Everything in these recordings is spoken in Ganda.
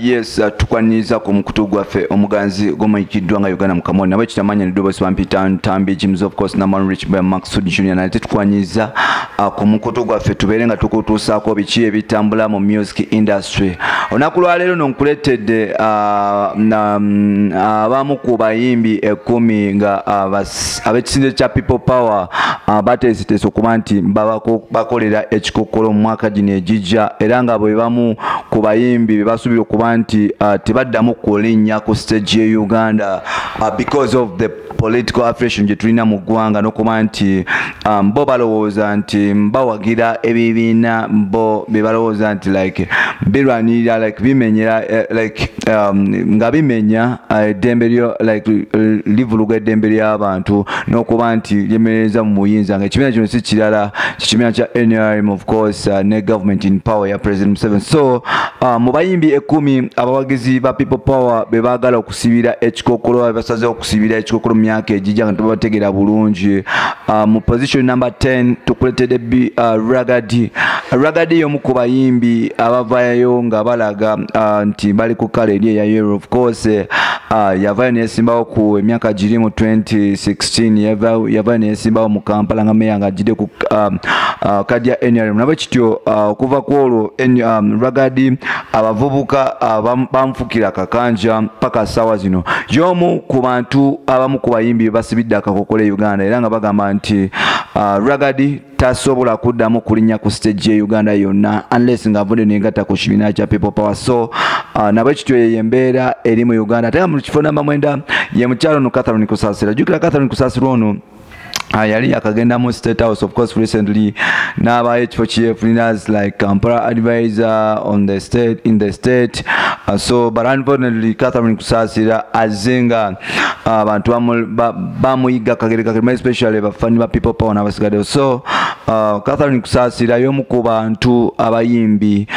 yes tukwaniriza ku mukutu gwaffe omuganzi gomanyikiddwa nga Uganda mukamoni nabwe kitamanya ne Dobos Wampita Ntambi James of course na Man Rich by Maxud Junior na tukwaniriza ku mukutu gwaffe tubeere nga tukutuusaako biki ebitambula mu music industry. Olunaku lwa leero nonkuletedde abamu ku bayimbi 10 nga ab'ekisinde kya People Power bateesiteese okuba nti bakolera ekikokolo mu mwaka gino egijja era nga bwe bamu ku bayimbi basuubira okuba nti tebaddamu kulinnya ku stage ye Uganda because of the political affiliation gye tulina mu ggwanga n'okuba nti bo balowooza nti bawagira ebibiina bo bye balowooza nti like birwanirira like bimenyera like nga bimenya eddembe lyo like livuluga eddembe ly'abantu n'okuba nti lyemereza mu buyinza nga ekibiina kino si kirala kikibiina kya NRM of course ne government in power ya President Museveni. So mu bayimbi 10 abawagizi ba People Power be baagala okusibira ekikokolo basazeewo okusibira ekikokolo mu myaka egijja nga tubategeera bulungi. Mu position number 10 tukuletedde Ragadi y'omu ku bayimbi abavaayo nga balaga nti bali ku kala eri eya yellow of course. Yavaayo neyesimbawo ku emyaka giri mu 2016 yavaayo neyesimbawo mu Kampala nga meya nga agidde ku kadi ya NRM nabwe kityo okuva ku olwo Ragadi abavubuka bamufukira kakanja paka sawa zino y'omu ku bantu abamu ku bayimbi basibidde akakokolo e Uganda era nga bagamba nti Ragadi tasobola kuddamu kulinnya ku stage ye Uganda yonna unless nga avudde n'engatta ku kibiina kya People Power. So nabwe kityo yembeera eri mu Uganda ate nga mu kifo namba 9 ye mukyalo no Catherine Kusasira. Jjukira Catherine Kusasira ono yali akagenda mu State House of course recently n'aba ekifo kyefunira's like Kampala advisor on the state in the state. So but unfortunately Catherine Kusasira azenga abantu bamuyiga kagere especially bafani ba People Power n'abasigadde. So Catherine Kusasira y'omu ku bantu abayimbi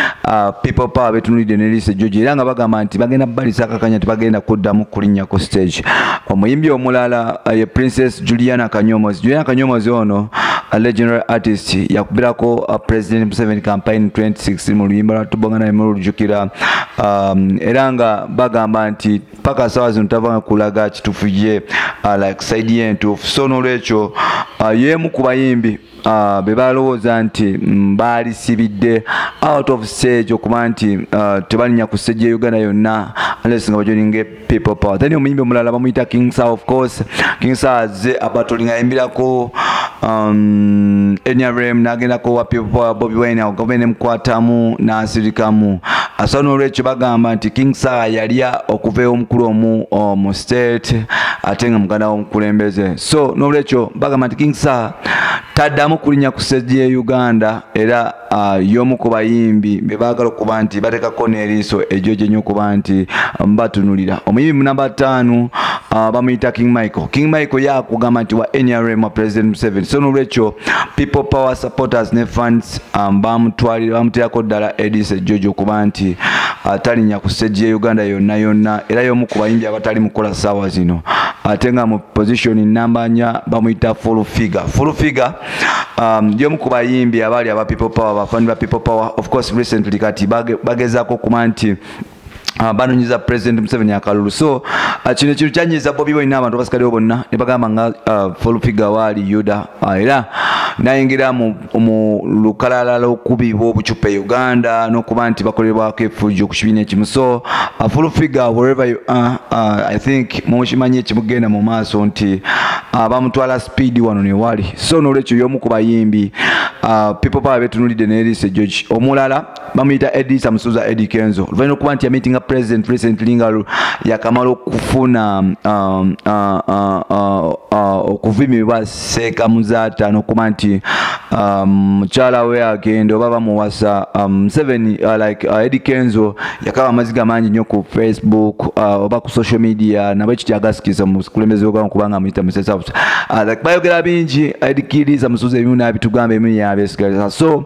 People Power betunulidde ne Lise George era nga bagamba nti bagenda balisa akakanya tibagenda kuddamu kulinnya ku stage. Omuyimbi omulala ye Princess Juliana Kanyomozi ono a legendary artist yakubirako President Museveni campaign 2016 mu luyimba lwa tubonga naye mu lujukira era nga bagamba nti paka sawa zino tavanga kulaga kitufu ye like side ye ntuufu. So n'olwekyo yemu ku bayimbi be balowooza nti baalisibidde out of stage okuba nti tebalinnya ku stage ye Uganda yonna unless nga bajolinga People Power. Then omuyimbi omulala bamuyita King Sir of course. King Sir azze abatolinga embirako NRM n'agendako wa People Power Bobi Wine agobene nemukwatamu n'asirikamu. So n'olwekyo bagamba nti King Sir yalya okuveewo omukulu omu mu state ate nga muganda w'omukulembeze. So n'olwekyo bagamba nti King Sir taddamu kulinnya ku stage ye Uganda era y'omu ku bayimbi be baagala okuba nti bateekako n'eriiso egyo gye nnyo okuba nti batunulira. Omuyimbi namba 5 bamuyita King Michael yakugamba nti wa NRM wa President Museveni. So n'olwekyo People Power supporters ne fans bamuteerako ddala Edise George okuba nti atalinnya ku stage ye Uganda yonna era y'omu ku bayimbi abatali mukola saawa zino ate nga mu position namba 4 bamuyita Full Figure y'omu ku bayimbi abaali aba People Power bafani ba People Power of course recently kati bagezaako okuba nti banonyiza President Museveni akalulu. So kino kintu kyanyiza Bobi Wine n'abantu basikalewo bonna ne bagamba nga Full Figure waali Yuda era nayingira mu lukalala lw'okubibwa obucupa e Uganda n'okuba nti bakolebwako efujjo ku kibiina ekimu. So Full Figure wherever you are I think mukimanye ekimugenda mu maaso nti bamutwala speed wano ne wali. So n'olwekyo y'omu ku bayimbi People Power betunulidde ne Lise George. Omulala bamuyita Edisa Musuza Eddie Kenzo oluvannyuma okuba nti meeting president recently nga yakamala okufuna okuvimibwa Seeka Muzaata n'okuba nti mukyala we agenda oba bamuwasa Museveni like Eddie Kenzo yakaba amaziga mangi nnyo ku Facebook oba ku social media nabwe kiti agasikiza mu kulembeze ogwa kubanga amuyita Musesa like bayogera bingi Eddie Kiriza Musuuza ebimu n'abitugamba ebimu yabesigaliza. So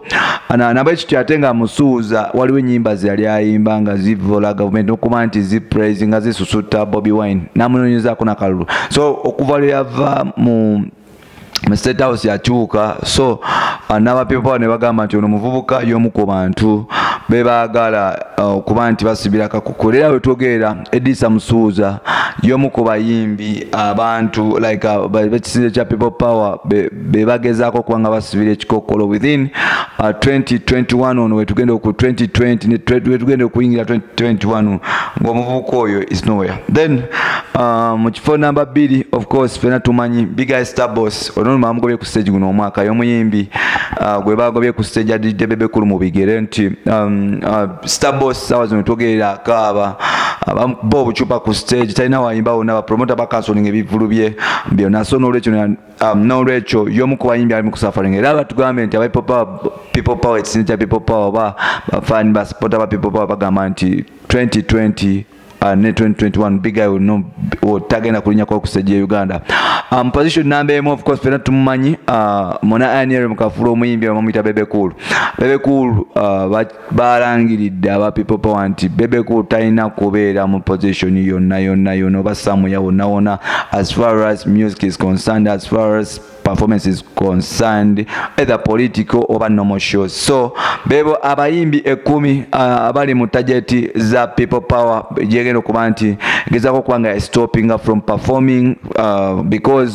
nabwe kiti ate nga Musuuza waliwo ennyimba ze yali ayimba nga zivola government okuba nti zipraise nga zisusuta Bobi Wine namunonyezaako nakalulu. So okuva lwe yava mu State House yakyuka. So n'aba People Power ne bagamba nti ono muvubuka y'omu ku bantu be baagala kuba nti basibira kakukolera wetwogerera Edisa Musuuza y'omu ku bayimbi abantu like bekisinze kya People Power bebagezaako kuba nga basibira ekikokkolo within 2021 ono wetugenda ku 2020 wetugenda okuyingira 2021 ng'omuvubuka oyo is nowhere. Then mu kifo namba 2 of course fena tumanyi Big Eye Starboss ono bamugobye ku stage guno omwaka y'omuyimbi gwe bagobye ku stage ya DJ Bebe Cool mu bigere nti Starboss sawa zino twogerera akaaba bo obucupa ku stage talina wayimba wonna bapromota bakansolinga ebivulu bye byonna so n'olwekyo y'omu ku bayimbi ali mu kusafaringa era batugambe nti People Power ekisinzi kya People Power bafani basupporta ba People Power bagamba nti 2020 ne 2021 Big Eye will tagenda kulinya kwa kusejja Uganda. Position number of course fena tumumanyi mona Aniel Mukafuro omuyimbi bamuyita Bebe Cool. Bebe Cool balangiridde aba People Power nti Bebe Cool talina kubeera mu position yonna basamu yawona as far as music is concerned, as far as performance is concerned, either political or normal shows. So bebo abayimbi 10 abali mu target za People Power jegeno kuba nti gezako kwanga stopping from performing because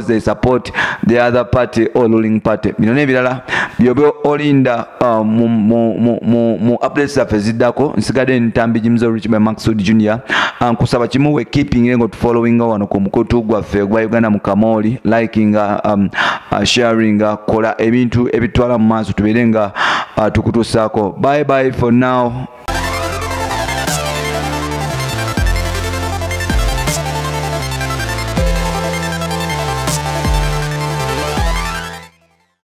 they support the other party or ruling party. Bino nebirala byobo olinda mu updates za fezidako nsigade ntambi jimzo Rich by Maxud Jr. Kusaba kimu we keeping ngo following wano ku mukutu gwaffe gwa Uganda mu Kamoli, liking sharing kola ebintu ebitwala mu maaso tuberenga tukutusako. Bye bye for now.